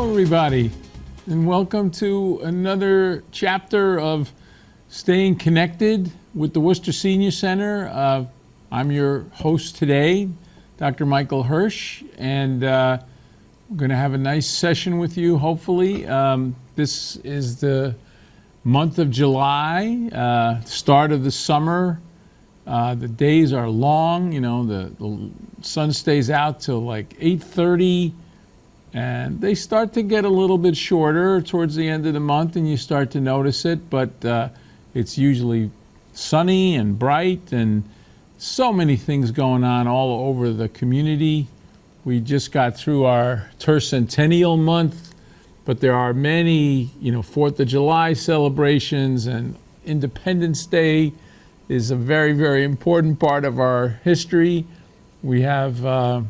Hello, everybody, and welcome to another chapter of Staying Connected with the Worcester Senior Center. I'm your host today, Dr. Michael Hirsch, and we're going to have a nice session with you, hopefully. This is the month of July, start of the summer. The days are long, you know, the sun stays out till like 8:30, and they start to get a little bit shorter towards the end of the month, and you start to notice it, but it's usually sunny and bright, and so many things going on all over the community. We just got through our tercentennial month, but there are many, 4th of July celebrations, and Independence Day is a very, very important part of our history. We have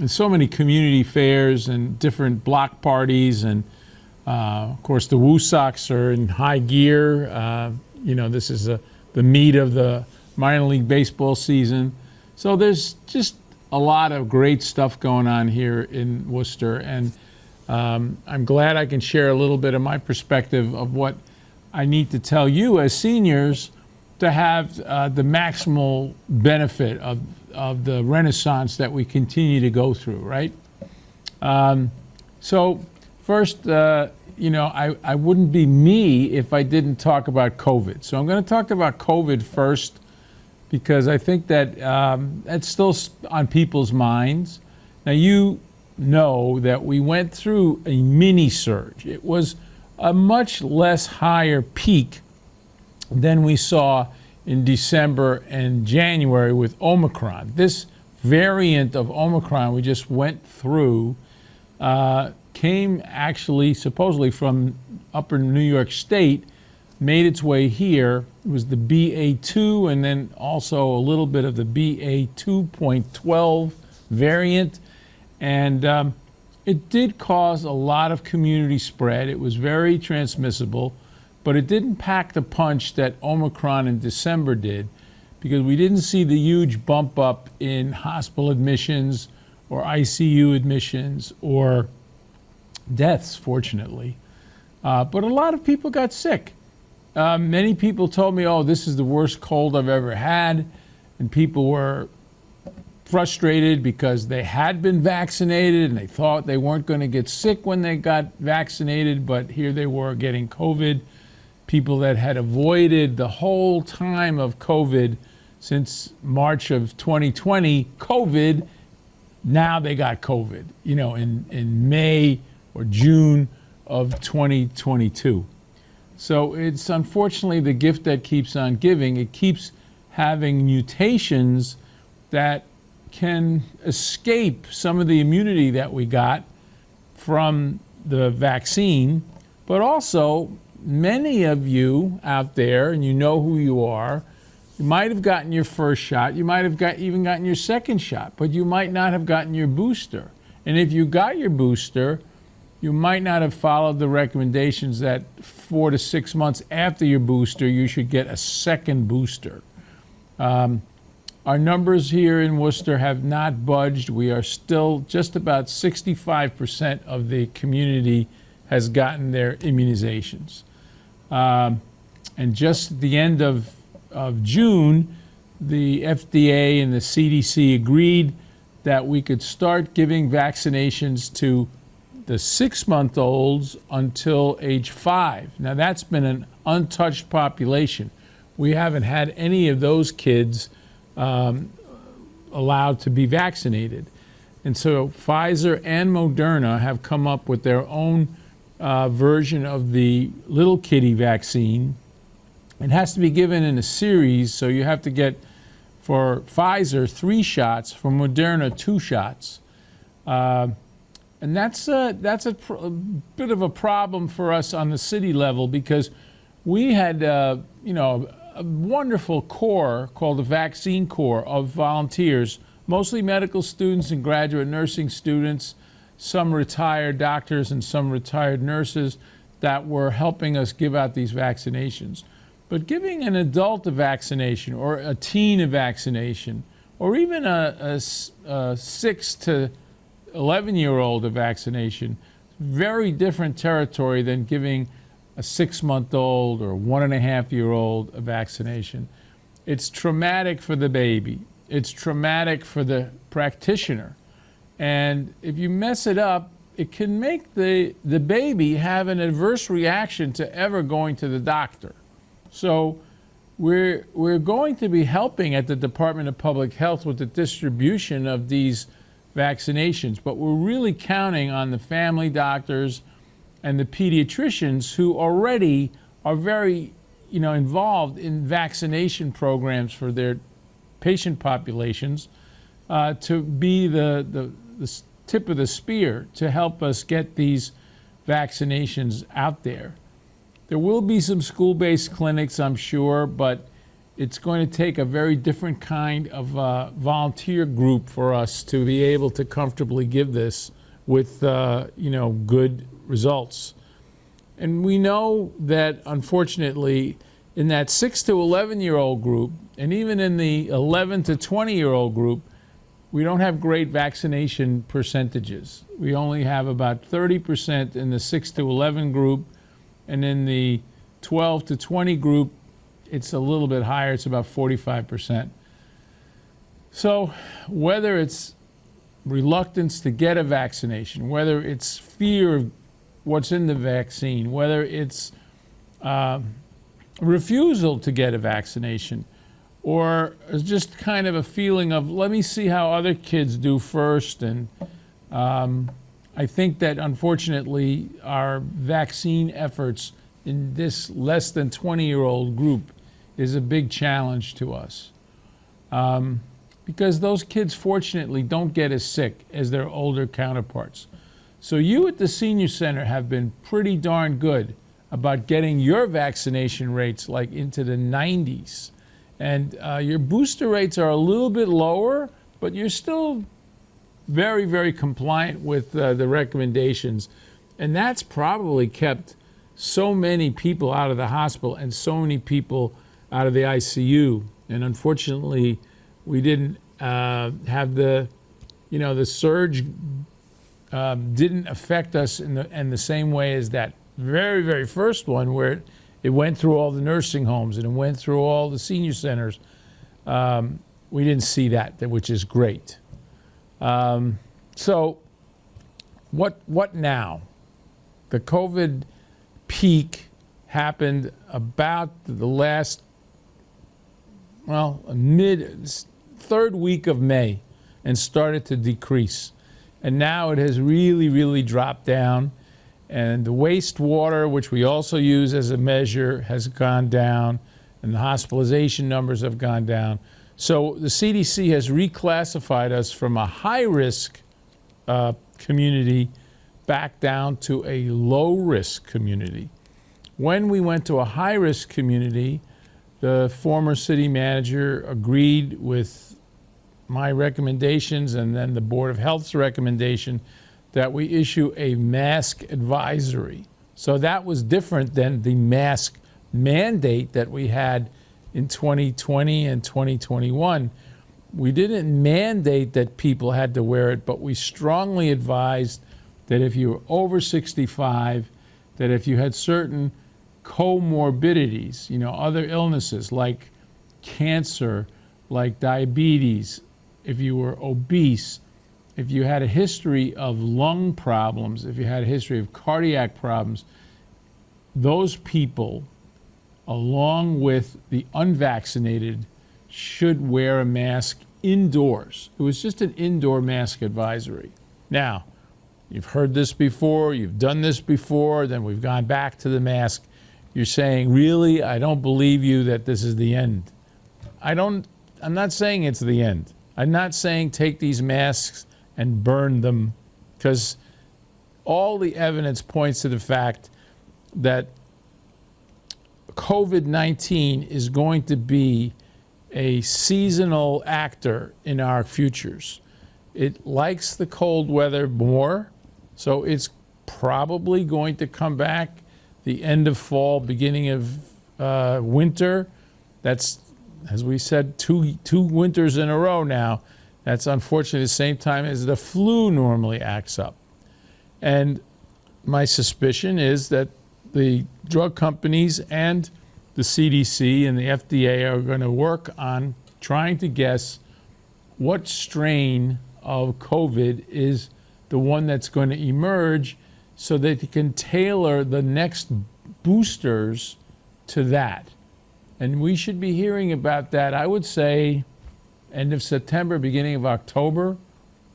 so many community fairs and different block parties, and of course the Woo Sox are in high gear. This is the meat of the minor league baseball season. So there's just a lot of great stuff going on here in Worcester, and I'm glad I can share a little bit of my perspective of what I need to tell you as seniors to have the maximal benefit of the renaissance that we continue to go through, right? So first, I wouldn't be me if I didn't talk about COVID. So I'm going to talk about COVID first, because I think that that's still on people's minds. Now, you know that we went through a mini surge. It was a much less higher peak than we saw in December and January with Omicron. This variant of Omicron we just went through came actually supposedly from upper New York State, made its way here. It was the BA2 and then also a little bit of the BA2.12 variant. And it did cause a lot of community spread. It was very transmissible, but it didn't pack the punch that Omicron in December did, because we didn't see the huge bump up in hospital admissions or ICU admissions or deaths, fortunately. But a lot of people got sick. Many people told me, oh, this is the worst cold I've ever had. And people were frustrated because they had been vaccinated and they thought they weren't going to get sick when they got vaccinated, but here they were getting COVID. People that had avoided the whole time of COVID since March of 2020, COVID, now they got COVID, in May or June of 2022. So it's unfortunately the gift that keeps on giving. It keeps having mutations that can escape some of the immunity that we got from the vaccine, but also many of you out there, and you know who you are, you might have gotten your first shot, you might have even gotten your second shot, but you might not have gotten your booster. And if you got your booster, you might not have followed the recommendations that 4 to 6 months after your booster, you should get a second booster. Our numbers here in Worcester have not budged. We are still just about 65% of the community has gotten their immunizations. And just at the end of June, the FDA and the CDC agreed that we could start giving vaccinations to the 6-month-olds until age 5. Now, that's been an untouched population. We haven't had any of those kids allowed to be vaccinated. And so Pfizer and Moderna have come up with their own version of the little kitty vaccine. It has to be given in a series, so you have to get, for Pfizer, 3 shots, for Moderna, 2 shots. And that's a bit of a problem for us on the city level, because we had, a wonderful corps called the Vaccine Corps of volunteers, mostly medical students and graduate nursing students, some retired doctors and some retired nurses that were helping us give out these vaccinations. But giving an adult a vaccination or a teen a vaccination, or even a 6 to 11-year-old a vaccination, very different territory than giving a 6-month-old or 1.5-year-old a vaccination. It's traumatic for the baby. It's traumatic for the practitioner. And if you mess it up, it can make the baby have an adverse reaction to ever going to the doctor. So we're going to be helping at the Department of Public Health with the distribution of these vaccinations, but we're really counting on the family doctors and the pediatricians who already are very, involved in vaccination programs for their patient populations, to be the tip of the spear to help us get these vaccinations out there. There will be some school-based clinics, I'm sure, but it's going to take a very different kind of volunteer group for us to be able to comfortably give this with, good results. And we know that, unfortunately, in that 6 to 11-year-old group, and even in the 11 to 20-year-old group, we don't have great vaccination percentages. We only have about 30% in the 6 to 11 group, and in the 12 to 20 group, it's a little bit higher. It's about 45%. So whether it's reluctance to get a vaccination, whether it's fear of what's in the vaccine, whether it's refusal to get a vaccination, or just kind of a feeling of, let me see how other kids do first. And I think that, unfortunately, our vaccine efforts in this less than 20-year-old group is a big challenge to us. Because those kids, fortunately, don't get as sick as their older counterparts. So you at the Senior Center have been pretty darn good about getting your vaccination rates like into the 90s. And your booster rates are a little bit lower, but you're still very, very compliant with the recommendations. And that's probably kept so many people out of the hospital and so many people out of the ICU. And unfortunately, we didn't have the surge didn't affect us in the same way as that very, very first one, where it went through all the nursing homes and it went through all the senior centers. We didn't see that, which is great. So what now? The COVID peak happened about the last, third week of May and started to decrease. And now it has really, really dropped down. And the wastewater, which we also use as a measure, has gone down. And the hospitalization numbers have gone down. So the CDC has reclassified us from a high-risk community back down to a low-risk community. When we went to a high-risk community, the former city manager agreed with my recommendations and then the Board of Health's recommendation that we issue a mask advisory. So that was different than the mask mandate that we had in 2020 and 2021. We didn't mandate that people had to wear it, but we strongly advised that if you were over 65, that if you had certain comorbidities, other illnesses like cancer, like diabetes, if you were obese, if you had a history of lung problems, if you had a history of cardiac problems, those people, along with the unvaccinated, should wear a mask indoors. It was just an indoor mask advisory. Now, you've heard this before, you've done this before, then we've gone back to the mask. You're saying, really, I don't believe you that this is the end. I'm not saying it's the end. I'm not saying take these masks and burn them, because all the evidence points to the fact that COVID-19 is going to be a seasonal actor in our futures. It likes the cold weather more, so it's probably going to come back the end of fall, beginning of winter. That's, as we said, two winters in a row now. That's unfortunately the same time as the flu normally acts up. And my suspicion is that the drug companies and the CDC and the FDA are going to work on trying to guess what strain of COVID is the one that's going to emerge so that they can tailor the next boosters to that. And we should be hearing about that, I would say, end of September, beginning of October.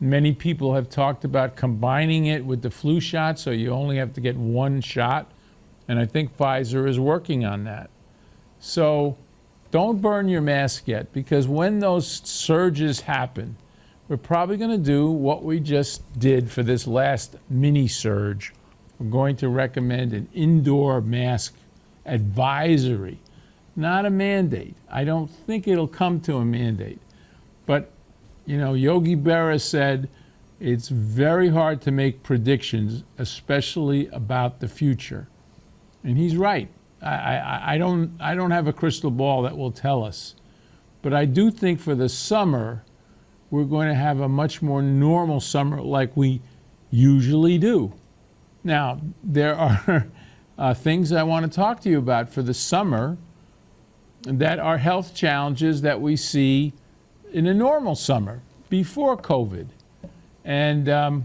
Many people have talked about combining it with the flu shot, so you only have to get one shot. And I think Pfizer is working on that. So don't burn your mask yet, because when those surges happen, we're probably going to do what we just did for this last mini surge. We're going to recommend an indoor mask advisory, not a mandate. I don't think it'll come to a mandate. But, you know, Yogi Berra said it's very hard to make predictions, especially about the future. And he's right. I don't have a crystal ball that will tell us. But I do think for the summer, we're going to have a much more normal summer like we usually do. Now, there are things I want to talk to you about for the summer that are health challenges that we see in a normal summer before COVID. And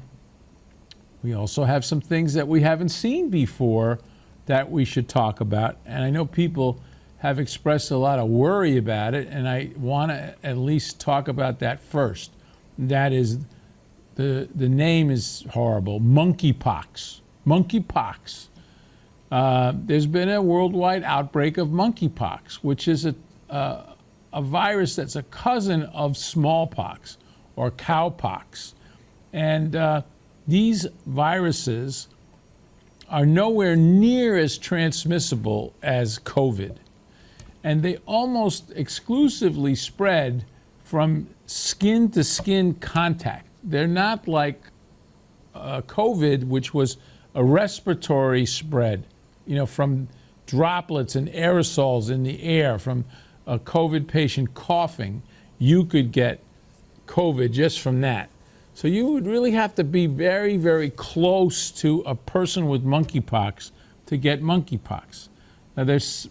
we also have some things that we haven't seen before that we should talk about. And I know people have expressed a lot of worry about it, and I want to at least talk about that first. That is, the name is horrible, monkeypox. Monkeypox. There's been a worldwide outbreak of monkeypox, which is a virus that's a cousin of smallpox or cowpox. And these viruses are nowhere near as transmissible as COVID. And they almost exclusively spread from skin to skin contact. They're not like COVID, which was a respiratory spread, you know, from droplets and aerosols in the air, from a COVID patient coughing. You could get COVID just from that. So you would really have to be very, very close to a person with monkeypox to get monkeypox. Now, there's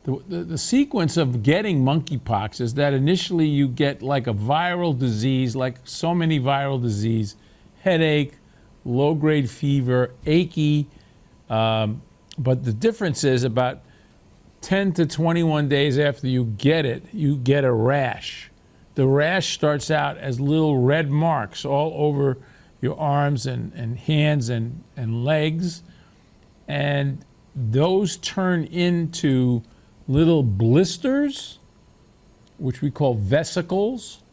the sequence of getting monkeypox is that initially you get like a viral disease, like so many viral disease, headache, low-grade fever, achy, but the difference is about 10 to 21 days after you get it, you get a rash. The rash starts out as little red marks all over your arms and hands and legs, and those turn into little blisters, which we call vesicles,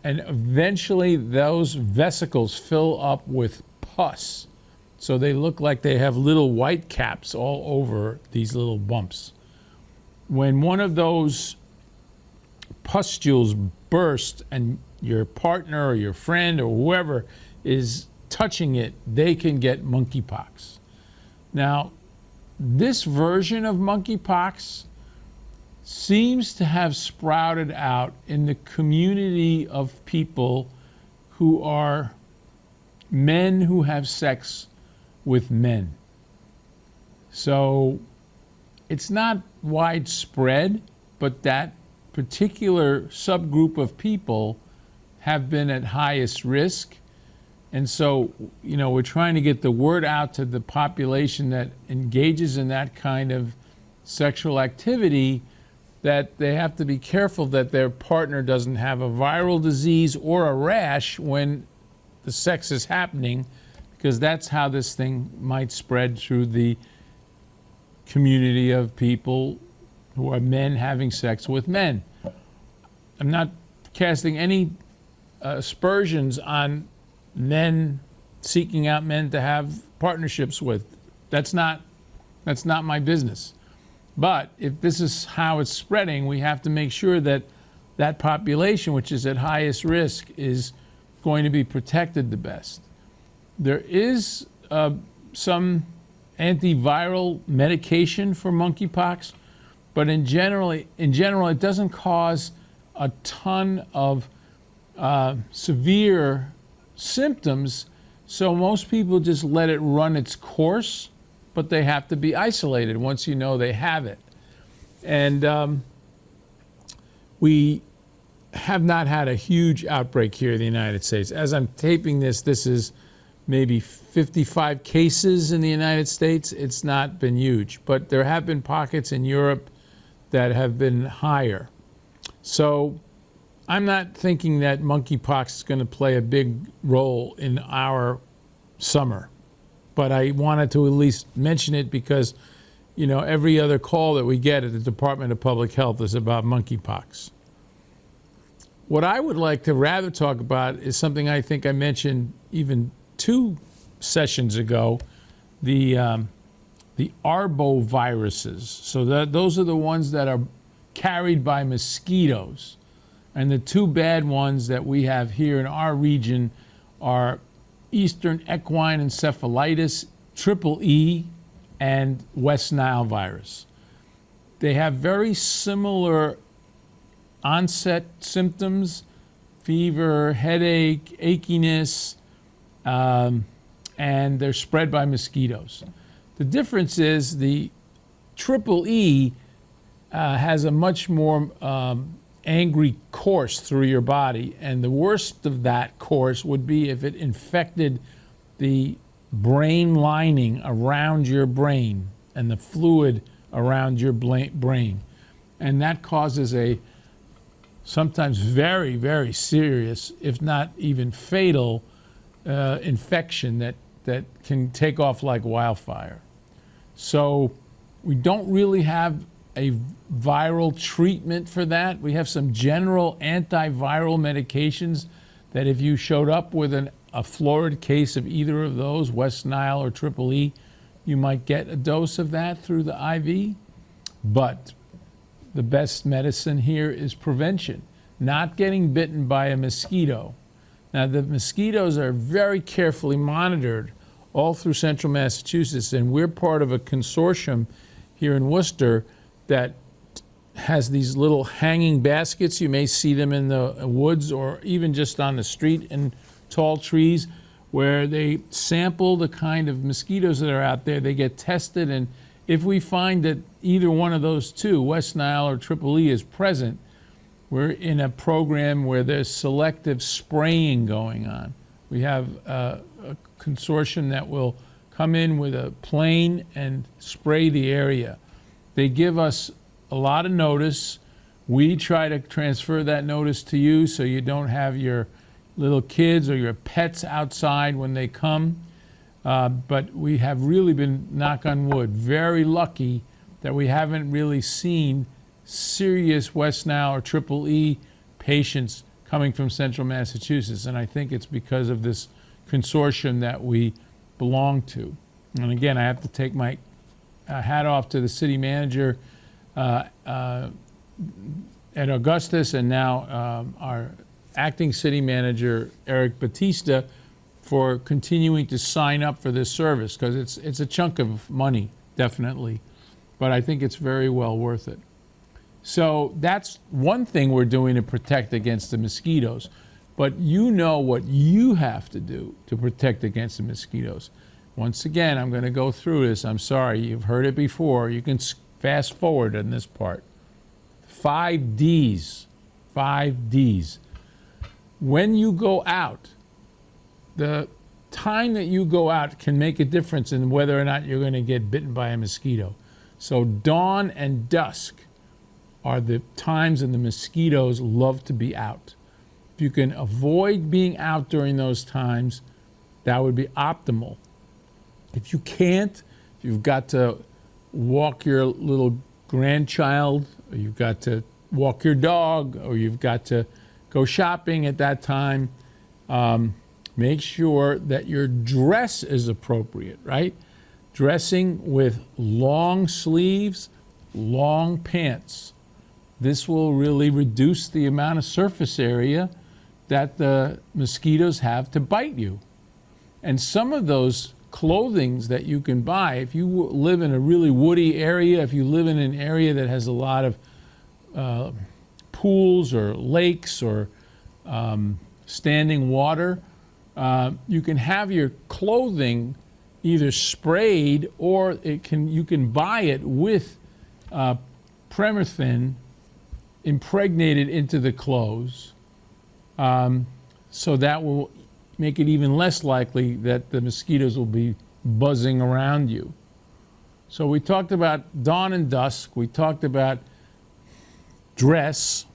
and eventually those vesicles fill up with pus. So they look like they have little white caps all over these little bumps. When one of those pustules burst and your partner or your friend or whoever is touching it, they can get monkeypox. Now, this version of monkeypox seems to have sprouted out in the community of people who are men who have sex with men. So it's not widespread, but that particular subgroup of people have been at highest risk. And so, you know, we're trying to get the word out to the population that engages in that kind of sexual activity, that they have to be careful that their partner doesn't have a viral disease or a rash when the sex is happening, because that's how this thing might spread through the community of people who are men having sex with men. I'm not casting any aspersions on men seeking out men to have partnerships with. That's not my business. But if this is how it's spreading, we have to make sure that that population, which is at highest risk, is going to be protected the best. There is some antiviral medication for monkeypox, but in general, it doesn't cause a ton of severe symptoms So most people just let it run its course, but they have to be isolated once you know they have it. And we have not had a huge outbreak here in the United States. As I'm taping this, this is maybe 55 cases in the United States. It's not been huge, but there have been pockets in Europe that have been higher. So I'm not thinking that monkeypox is going to play a big role in our summer, but I wanted to at least mention it because, you know, every other call that we get at the Department of Public Health is about monkeypox. What I would like to rather talk about is something I think I mentioned even 2 sessions ago, the arboviruses. So those are the ones that are carried by mosquitoes. And the 2 bad ones that we have here in our region are Eastern equine encephalitis, triple E, and West Nile virus. They have very similar onset symptoms: fever, headache, achiness, and they're spread by mosquitoes. The difference is the triple E has a much more angry course through your body, and the worst of that course would be if it infected the brain lining around your brain and the fluid around your brain, and that causes a sometimes very, very serious, if not even fatal, infection that can take off like wildfire. So we don't really have a viral treatment for that. We have some general antiviral medications that if you showed up with a florid case of either of those, West Nile or triple E, you might get a dose of that through the IV. But the best medicine here is prevention, not getting bitten by a mosquito. Now, the mosquitoes are very carefully monitored all through central Massachusetts, and we're part of a consortium here in Worcester that has these little hanging baskets. You may see them in the woods or even just on the street in tall trees, where they sample the kind of mosquitoes that are out there. They get tested, and if we find that either one of those 2, West Nile or triple E, is present, we're in a program where there's selective spraying going on. We have a consortium that will come in with a plane and spray the area. They give us a lot of notice. We try to transfer that notice to you so you don't have your little kids or your pets outside when they come. But we have really been, knock on wood, very lucky that we haven't really seen serious West Nile or triple E patients coming from central Massachusetts. And I think it's because of this consortium that we belong to. And again, I have to take my hat off to the city manager at Augustus, and now our acting city manager, Eric Batista, for continuing to sign up for this service, because it's a chunk of money, definitely, but I think it's very well worth it. So that's one thing we're doing to protect against the mosquitoes, but you know what you have to do to protect against the mosquitoes. Once again, I'm going to go through this. I'm sorry, you've heard it before. You can fast forward in this part. 5 Ds. 5 Ds. When you go out, the time that you go out can make a difference in whether or not you're going to get bitten by a mosquito. So dawn and dusk are the times when the mosquitoes love to be out. If you can avoid being out during those times, that would be optimal. If you can't, if you've got to walk your little grandchild, or you've got to walk your dog, or you've got to go shopping at that time, make sure that your dress is appropriate, right? Dressing with long sleeves, long pants. This will really reduce the amount of surface area that the mosquitoes have to bite you. And some of those clothings that you can buy, if you live in a really woody area, if you live in an area that has a lot of pools or lakes or standing water, You can have your clothing either sprayed or you can buy it with Permethrin impregnated into the clothes. So that will make it even less likely that the mosquitoes will be buzzing around you. So we talked about dawn and dusk. We talked about dress.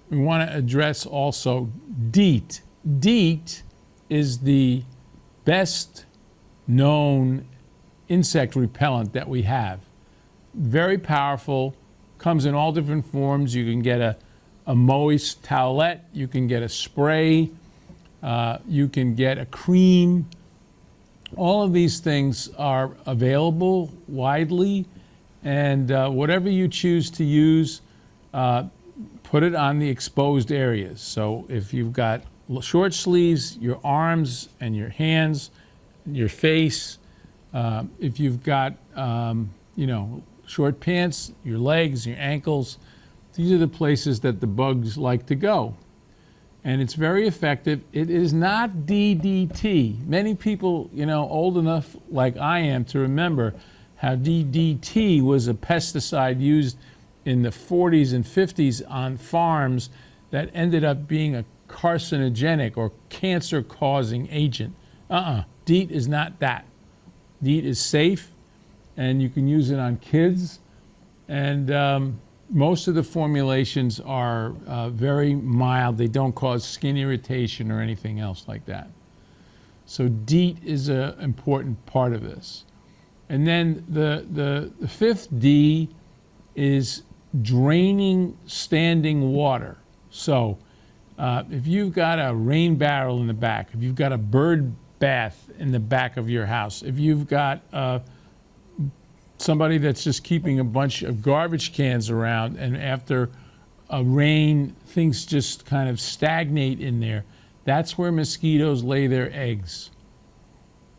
We want to address also DEET. DEET is the best known insect repellent that we have. Very powerful, comes in all different forms. You can get a moist towelette, you can get a spray, you can get a cream. All of these things are available widely, and whatever you choose to use, put it on the exposed areas. So if you've got short sleeves, your arms and your hands, your face, if you've got short pants, your legs, your ankles, these are the places that the bugs like to go. And it's very effective. It is not DDT. Many people, old enough like I am to remember how DDT was a pesticide used in the 40s and 50s on farms that ended up being a carcinogenic or cancer-causing agent. DEET is not that. DEET is safe, and you can use it on kids. And most of the formulations are very mild. They don't cause skin irritation or anything else like that. So DEET is an important part of this. And then the fifth D is draining standing water. So if you've got a rain barrel in the back, if you've got a bird bath in the back of your house, if you've got somebody that's just keeping a bunch of garbage cans around, and after a rain, things just kind of stagnate in there, that's where mosquitoes lay their eggs.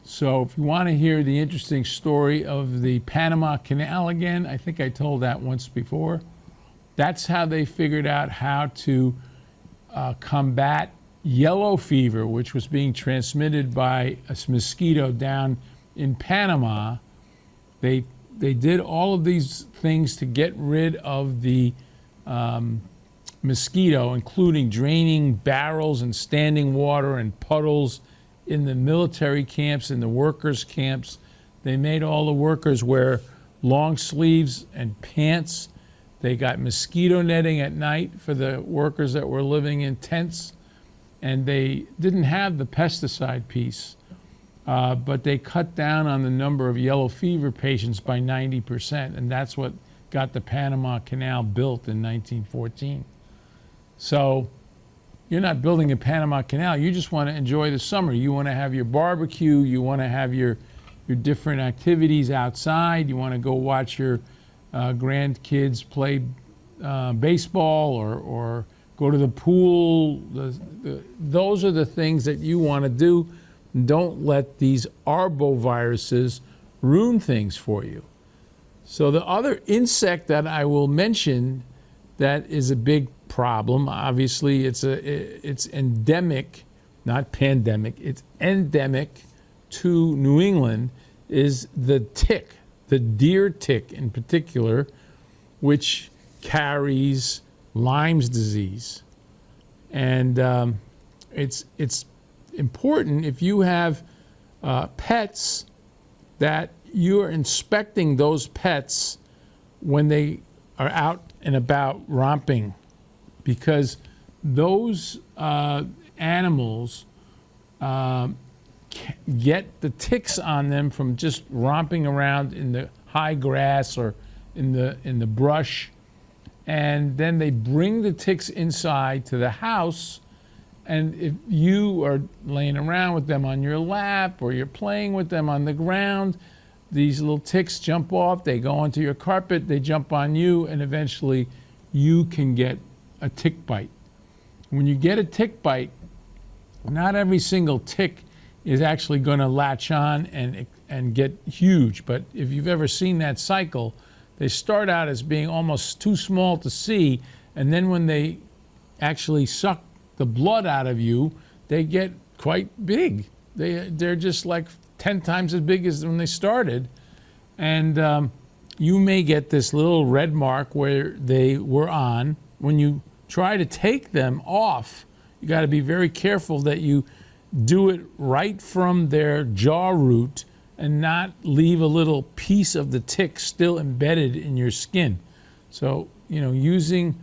So if you want to hear the interesting story of the Panama Canal again, I think I told that once before. That's how they figured out how to combat yellow fever, which was being transmitted by a mosquito down in Panama. They did all of these things to get rid of the mosquito, including draining barrels and standing water and puddles in the military camps, in the workers' camps. They made all the workers wear long sleeves and pants. They got mosquito netting at night for the workers that were living in tents. And they didn't have the pesticide piece, but they cut down on the number of yellow fever patients by 90%. And that's what got the Panama Canal built in 1914. So you're not building a Panama Canal. You just want to enjoy the summer. You want to have your barbecue. You want to have your different activities outside. You want to go watch your grandkids play baseball or go to the pool. Those are the things that you want to do. Don't let these arboviruses ruin things for you. So the other insect that I will mention that is a big problem, obviously it's endemic, not pandemic, it's endemic to New England, is the tick, the deer tick in particular, which carries Lyme's disease. And it's important if you have pets that you are inspecting those pets when they are out and about romping, because those animals get the ticks on them from just romping around in the high grass or in the brush, and then they bring the ticks inside to the house. And if you are laying around with them on your lap or you're playing with them on the ground, these little ticks jump off, they go onto your carpet, they jump on you, and eventually you can get a tick bite. When you get a tick bite, not every single tick is actually going to latch on and get huge. But if you've ever seen that cycle, they start out as being almost too small to see, and then when they actually suck the blood out of you, they get quite big. They're just like 10 times as big as when they started. And you may get this little red mark where they were on. When you try to take them off, you got to be very careful that you do it right from their jaw root and not leave a little piece of the tick still embedded in your skin. So, using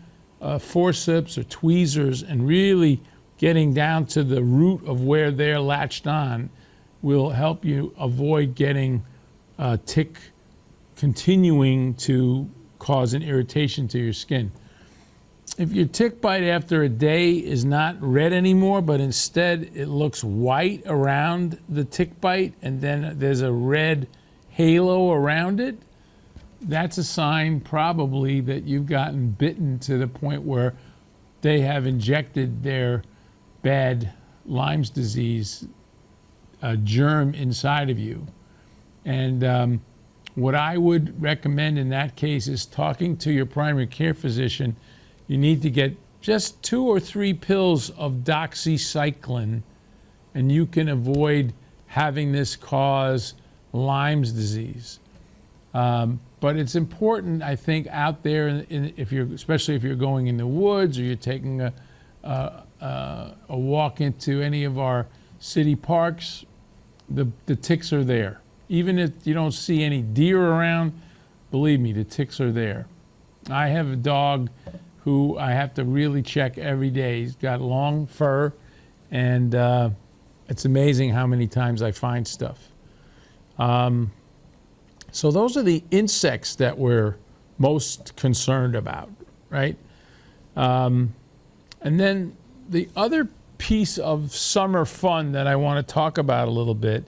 forceps or tweezers and really getting down to the root of where they're latched on will help you avoid getting a tick continuing to cause an irritation to your skin. If your tick bite after a day is not red anymore, but instead it looks white around the tick bite and then there's a red halo around it, that's a sign probably that you've gotten bitten to the point where they have injected their bad Lyme's disease germ inside of you. And what I would recommend in that case is talking to your primary care physician. You need to get just 2 or 3 pills of doxycycline, and you can avoid having this cause Lyme's disease. But it's important, I think, out there, especially if you're going in the woods or you're taking a walk into any of our city parks, the ticks are there. Even if you don't see any deer around, believe me, the ticks are there. I have a dog who I have to really check every day. He's got long fur, and it's amazing how many times I find stuff. So those are the insects that we're most concerned about, right? And then the other piece of summer fun that I want to talk about a little bit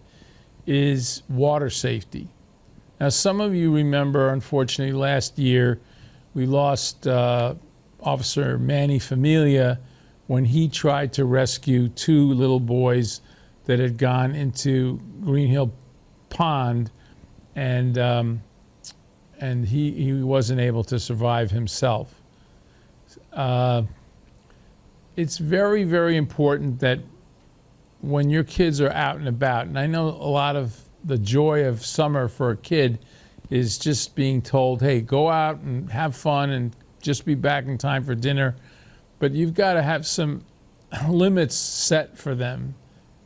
is water safety. Now, some of you remember, unfortunately, last year we lost Officer Manny Familia when he tried to rescue 2 little boys that had gone into Green Hill Pond, and he wasn't able to survive himself. It's very, very important that when your kids are out and about, and I know a lot of the joy of summer for a kid is just being told, hey, go out and have fun and just be back in time for dinner. But you've got to have some limits set for them.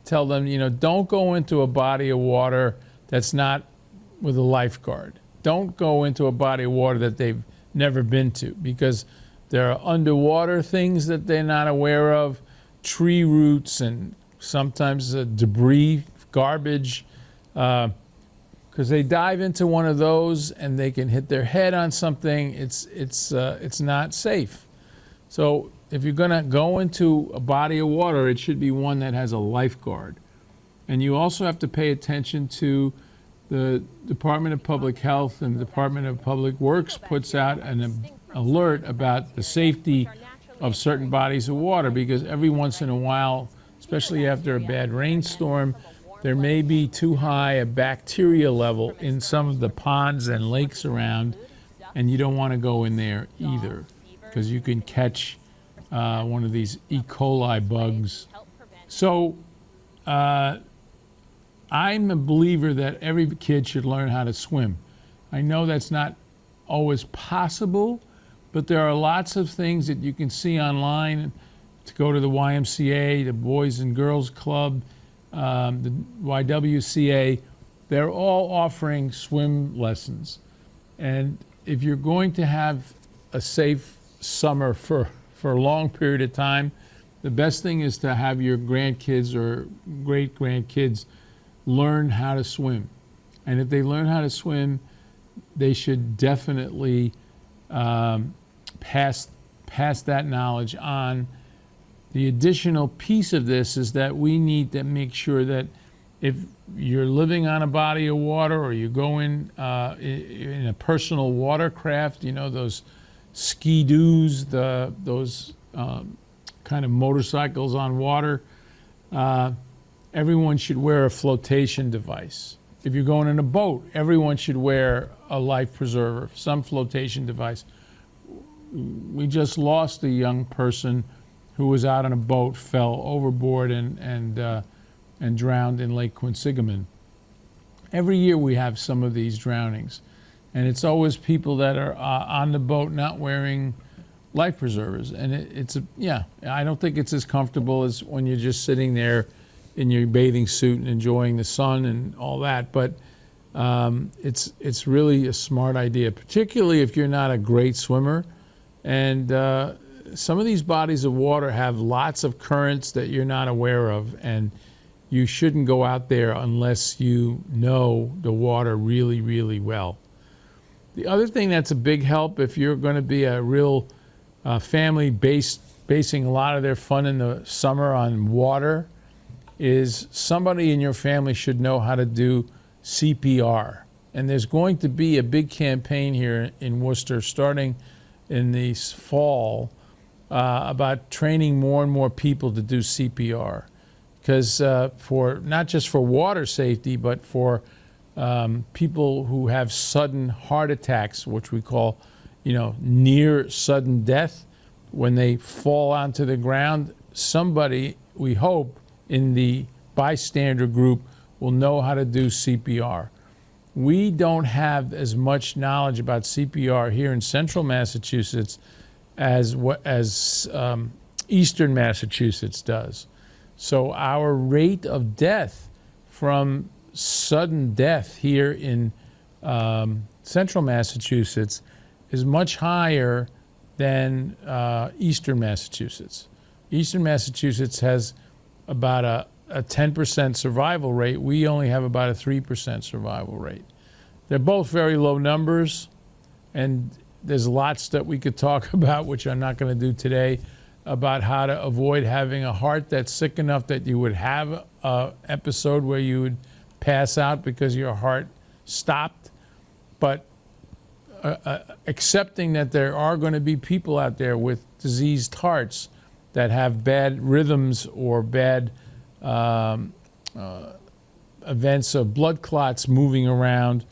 Tell them, don't go into a body of water that's not with a lifeguard. Don't go into a body of water that they've never been to, because there are underwater things that they're not aware of, tree roots and sometimes debris, garbage, because they dive into one of those and they can hit their head on something. It's not safe. So if you're going to go into a body of water, it should be one that has a lifeguard. And you also have to pay attention to the Department of Public Health, and the Department of Public Works puts out an alert about the safety of certain bodies of water, because every once in a while, especially after a bad rainstorm, there may be too high a bacteria level in some of the ponds and lakes around, and you don't want to go in there either, because you can catch one of these E. coli bugs. So I'm a believer that every kid should learn how to swim. I know that's not always possible, but there are lots of things that you can see online. To go to the YMCA, the Boys and Girls Club, the WSC, they're all offering swim lessons. And if you're going to have a safe summer for a long period of time, the best thing is to have your grandkids or great-grandkids learn how to swim. And if they learn how to swim, they should definitely pass that knowledge on. The additional piece of this is that we need to make sure that if you're living on a body of water, or you go in a personal watercraft, those ski-doos, those kind of motorcycles on water, everyone should wear a flotation device. If you're going in a boat, everyone should wear a life preserver, some flotation device. We just lost a young person who was out on a boat, fell overboard, and and drowned in Lake Quinsigamon. Every year we have some of these drownings, and it's always people that are on the boat not wearing life preservers. And I don't think it's as comfortable as when you're just sitting there in your bathing suit and enjoying the sun and all that. But it's really a smart idea, particularly if you're not a great swimmer. And some of these bodies of water have lots of currents that you're not aware of, and you shouldn't go out there unless you know the water really, really well. The other thing that's a big help if you're going to be a real family basing a lot of their fun in the summer on water is somebody in your family should know how to do CPR. And there's going to be a big campaign here in Worcester starting in the fall about training more and more people to do CPR. Because for not just for water safety, but for people who have sudden heart attacks, which we call, near sudden death, when they fall onto the ground, somebody, we hope, in the bystander group will know how to do CPR. We don't have as much knowledge about CPR here in central Massachusetts as eastern Massachusetts does. So our rate of death from sudden death here in central Massachusetts is much higher than eastern Massachusetts. Eastern Massachusetts has about a 10% survival rate. We only have about a 3% survival rate. They're both very low numbers, and there's lots that we could talk about, which I'm not going to do today, about how to avoid having a heart that's sick enough that you would have an episode where you would pass out because your heart stopped. But accepting that there are going to be people out there with diseased hearts that have bad rhythms or bad events of blood clots moving around,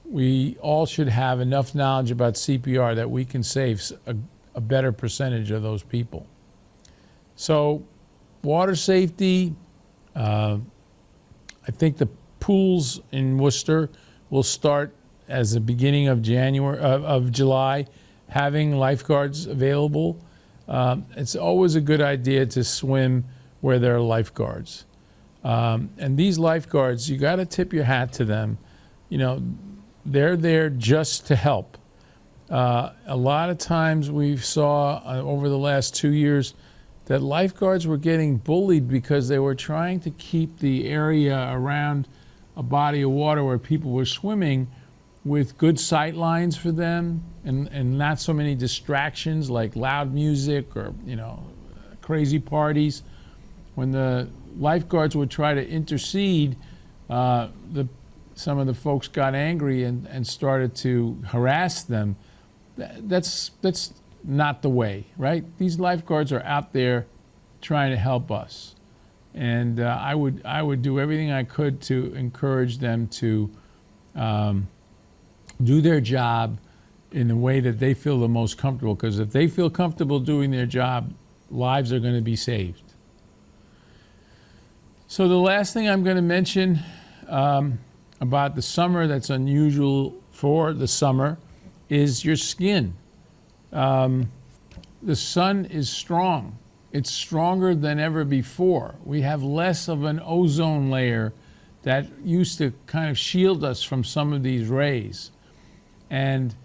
we all should have enough knowledge about CPR that we can save a better percentage of those people. So water safety, I think the pools in Worcester will start as the beginning of July, having lifeguards available. It's always a good idea to swim where there are lifeguards. And these lifeguards, you got to tip your hat to them. They're there just to help. A lot of times we saw over the last 2 years that lifeguards were getting bullied because they were trying to keep the area around a body of water where people were swimming with good sight lines for them and not so many distractions like loud music or crazy parties. When the lifeguards would try to intercede, some of the folks got angry and started to harass them. That's not the way, right? These lifeguards are out there trying to help us, and I would do everything I could to encourage them to do their job in the way that they feel the most comfortable. Because if they feel comfortable doing their job, lives are going to be saved. So the last thing I'm going to mention about the summer that's unusual for the summer is your skin. The sun is strong. It's stronger than ever before. We have less of an ozone layer that used to kind of shield us from some of these rays. And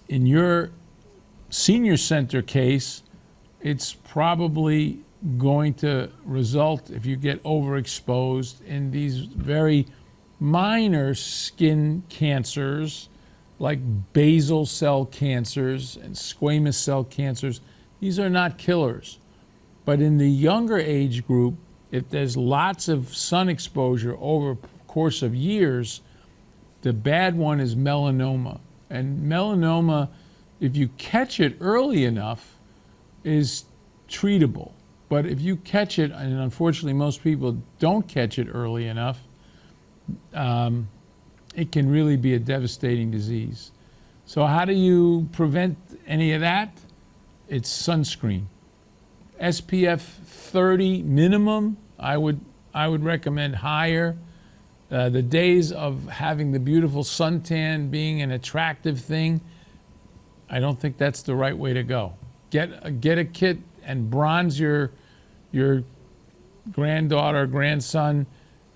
in your senior center case, it's probably going to result, if you get overexposed, in these very minor skin cancers like basal cell cancers and squamous cell cancers. These are not killers. But in the younger age group, if there's lots of sun exposure over the course of years, the bad one is melanoma. And melanoma, if you catch it early enough, is treatable. But if you catch it, and unfortunately most people don't catch it early enough, it can really be a devastating disease. So how do you prevent any of that? It's sunscreen. SPF 30 minimum, I would I would recommend higher. The days of having the beautiful suntan being an attractive thing, I don't think that's the right way to go. Get a kit and bronze your granddaughter or grandson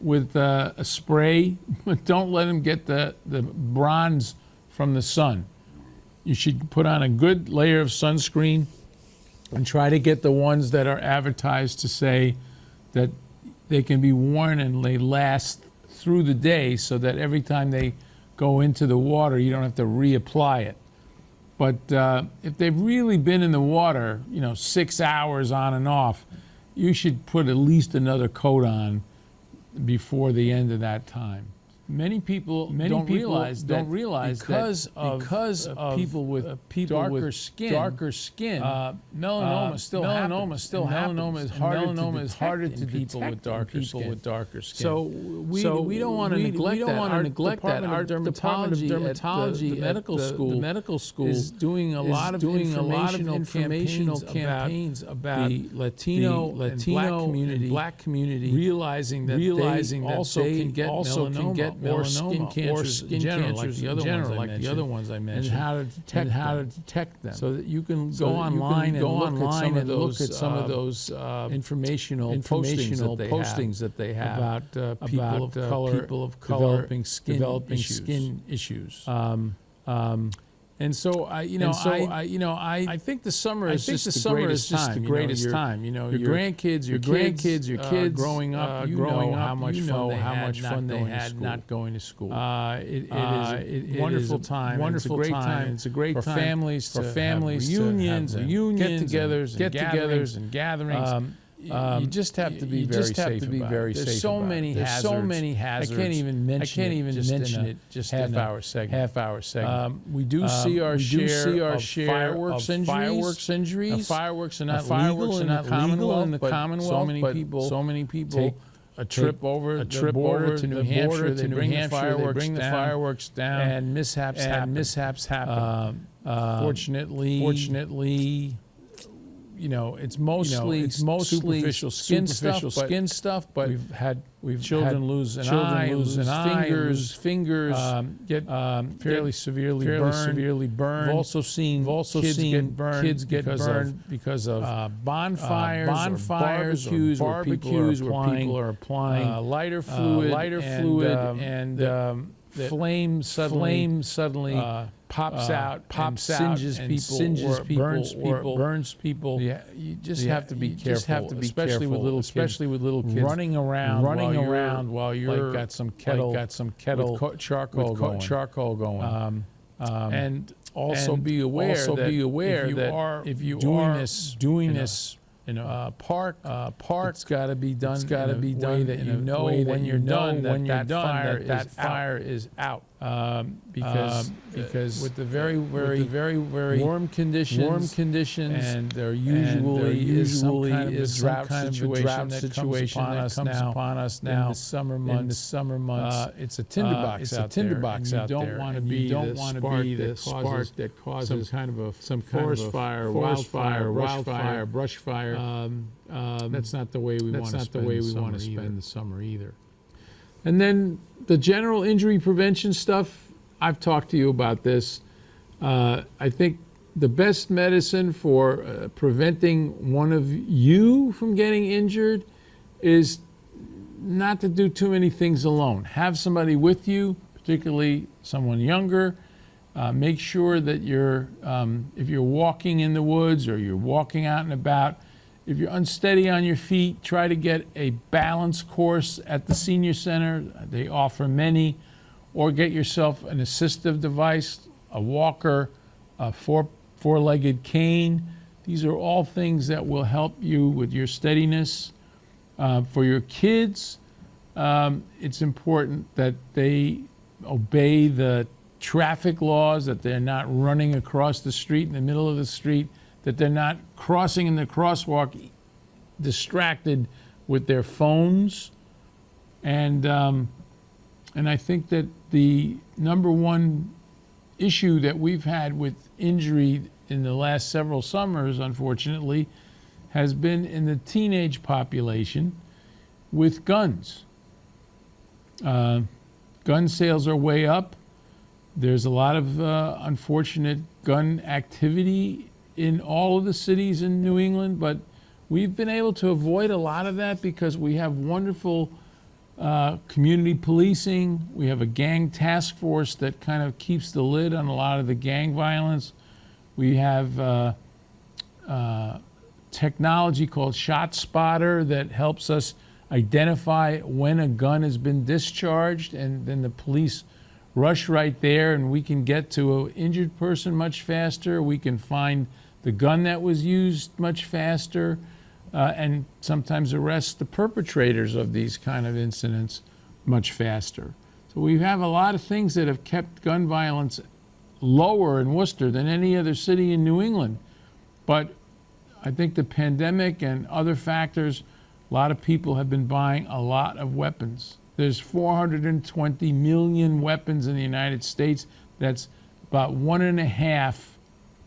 with a spray, but don't let them get the bronze from the sun. You should put on a good layer of sunscreen and try to get the ones that are advertised to say that they can be worn and they last through the day, so that every time they go into the water, you don't have to reapply it. But if they've really been in the water, 6 hours on and off, you should put at least another coat on before the end of that time. Many people don't realize because of people with darker skin, melanoma still happens. Melanoma is harder to people with darker skin. So we don't want to neglect that. Our Department of Dermatology, the medical school, is doing a lot of informational campaigns about the Latino and Black community, realizing that they also can get melanoma. Or skin cancers in general, like the other ones I mentioned, and how to detect them. So that you can go online and look at some of those informational postings that they have about people of color developing skin issues. And so I think the summer is just the greatest time. Your grandkids, your kids growing up, how much fun they had not going to school. It is a wonderful time. It's a great time for families to have reunions, get-togethers, and gatherings. You just have to be very safe. There's so many hazards. I can't even mention it. Just half hour segment. We do see our share of fireworks injuries. Fireworks are not legal in the Commonwealth. So many people take a trip over the border to New Hampshire. They bring the fireworks down, and mishaps happen. Fortunately. It's mostly superficial skin stuff, but we've children lose an eye, lose fingers, get fairly severely burned. We've also seen kids get burned because of bonfires or barbecues where people are applying lighter fluid, and the flame suddenly pops out, singes people, burns people. Yeah, you just have to be careful, especially with little kids running around while you're got some kettle with charcoal going. And also be aware that if you are doing this in a park, it's got to be done. In a way that when you're done, that fire is out. Because with the very warm conditions, and there usually is some kind of drought situation that comes upon us now in the summer months. It's a tinderbox out there. You don't want to be the spark that causes some forest fire, wildfire, brush fire. That's not the way we want to spend the summer either. And then the general injury prevention stuff, I've talked to you about this. I think the best medicine for preventing one of you from getting injured is not to do too many things alone. Have somebody with you, particularly someone younger. Make sure that if you're walking in the woods or you're walking out and about, if you're unsteady on your feet, try to get a balance course at the senior center. They offer many. Or get yourself an assistive device, a walker, a four-legged cane. These are all things that will help you with your steadiness. For your kids, it's important that they obey the traffic laws, that they're not running across the street in the middle of the street, that they're not crossing in the crosswalk distracted with their phones. And I think that the number one issue that we've had with injury in the last several summers, unfortunately, has been in the teenage population. with guns. Gun sales are way up. There's a lot of unfortunate gun activity in all of the cities in New England, but we've been able to avoid a lot of that because we have wonderful community policing. We have a gang task force that kind of keeps the lid on a lot of the gang violence. We have technology called Shot Spotter that helps us identify when a gun has been discharged, and then the police rush right there, and we can get to an injured person much faster. We can find the gun that was used much faster, and sometimes arrest the perpetrators of these kind of incidents much faster. So we have a lot of things that have kept gun violence lower in Worcester than any other city in New England. But I think the pandemic and other factors, a lot of people have been buying a lot of weapons. There's 420 million weapons in the United States. That's about 1.5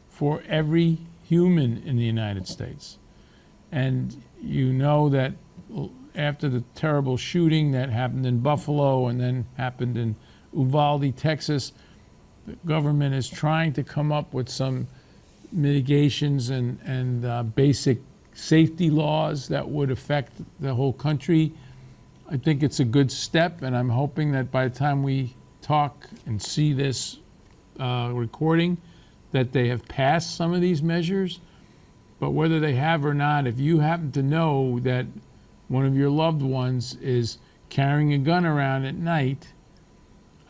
for every human in the United States. And you know that after the terrible shooting that happened in Buffalo and then happened in Uvalde, Texas, the government is trying to come up with some mitigations and basic safety laws that would affect the whole country. I think it's a good step, and I'm hoping that by the time we talk and see this recording, that they have passed some of these measures. But whether they have or not, if you happen to know that one of your loved ones is carrying a gun around at night,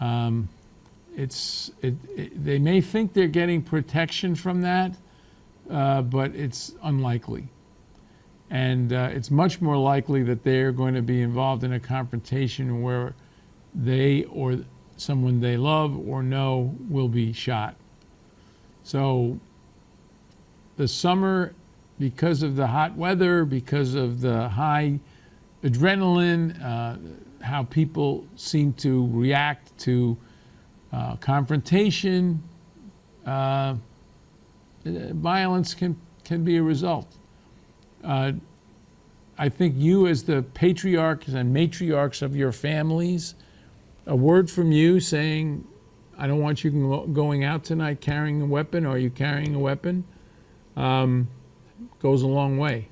they may think they're getting protection from that, but it's unlikely. And it's much more likely that they're going to be involved in a confrontation where they or someone they love or know will be shot. So the summer, because of the hot weather, because of the high adrenaline, how people seem to react to confrontation, violence can be a result. I think you, as the patriarchs and matriarchs of your families, a word from you saying, I don't want you going out tonight carrying a weapon, or are you carrying a weapon, goes a long way.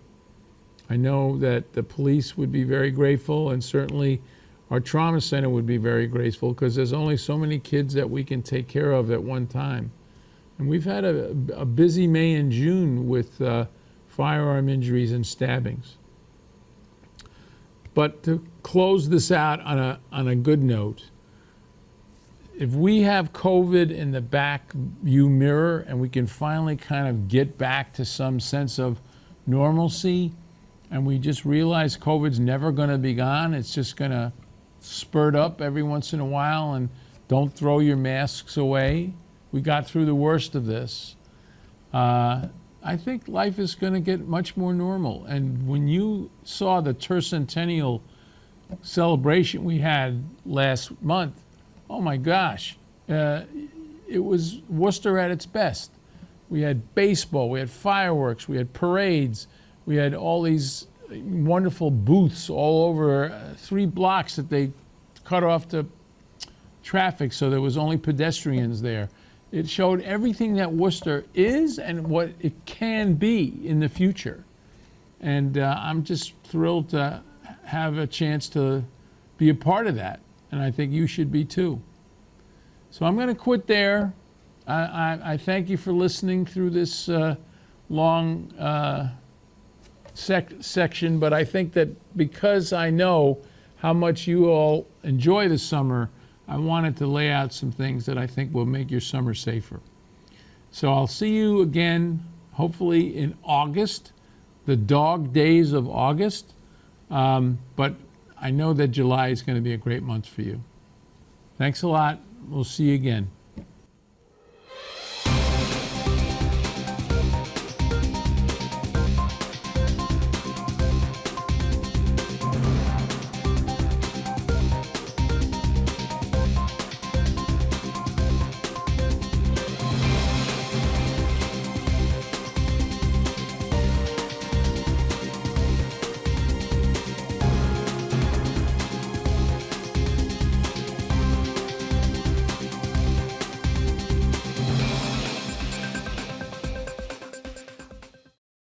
I know that the police would be very grateful, and certainly our trauma center would be very grateful, because there's only so many kids that we can take care of at one time. And we've had a busy May and June with firearm injuries and stabbings. But to close this out on a good note, if we have COVID in the back view mirror and we can finally kind of get back to some sense of normalcy, and we just realize COVID's never going to be gone, it's just going to spurt up every once in a while, and don't throw your masks away. We got through the worst of this. I think life is going to get much more normal. And when you saw the tercentennial celebration we had last month, oh my gosh, it was Worcester at its best. We had baseball, we had fireworks, we had parades, we had all these wonderful booths all over 3 blocks that they cut off the traffic so there was only pedestrians there. It showed everything that Worcester is and what it can be in the future. And I'm just thrilled to have a chance to be a part of that. And I think you should be too. So I'm going to quit there. I thank you for listening through this long section, but I think that because I know how much you all enjoy the summer, I wanted to lay out some things that I think will make your summer safer. So I'll see you again, hopefully in August, the dog days of August. But I know that July is going to be a great month for you. Thanks a lot. We'll see you again.